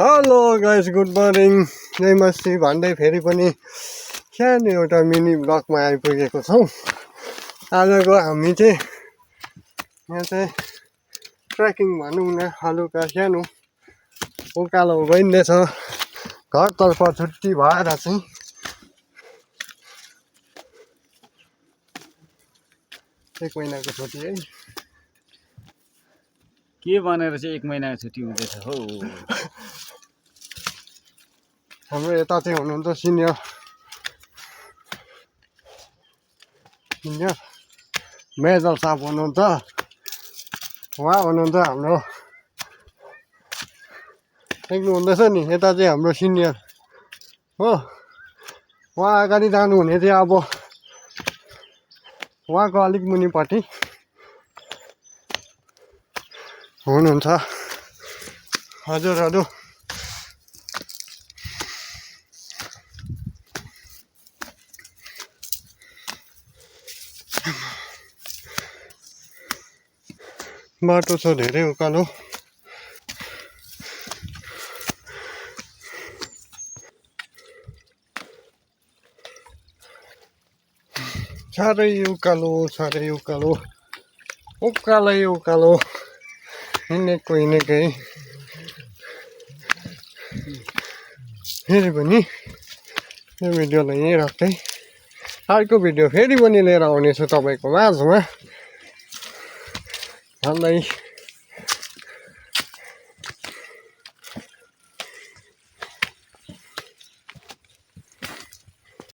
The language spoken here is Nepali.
Hello guys, good morning. जय मस्ती भन्दै फेरि पनि सानो एउटा मिनी ब्लगमा आइपुगेको छौँ। आजको हामी चाहिँ यहाँ चाहिँ ट्रेकिङ भनौँ न, हलुका सानो उकालो गइँदैछ घरतर्फ छुट्टी भएर चाहिँ। एक महिनाको छुट्टी है। के भनेर चाहिँ 1 महिनाको छुट्टी हुँदैछ हो। हाम्रो यता चाहिँ हुनुहुन्छ सिनियर मेजर साहब हुनुहुन्छ। उहाँ हुनुहुन्छ हाम्रो देख्नु हुँदैछ नि, यता चाहिँ हाम्रो सिनियर हो। उहाँ अगाडि जानुहुने चाहिँ अब उहाँको अलिक मुनिपट्टि हुनुहुन्छ हजुरहरू। बाटो छ धेरै उकालो। साह्रै उकालो उकालै उकालो हिँडेकै फेरि पनि यो भिडियोलाई यहीँ राख्दै अर्को भिडियो फेरि पनि लिएर आउनेछु तपाईँको माझमा भन्दै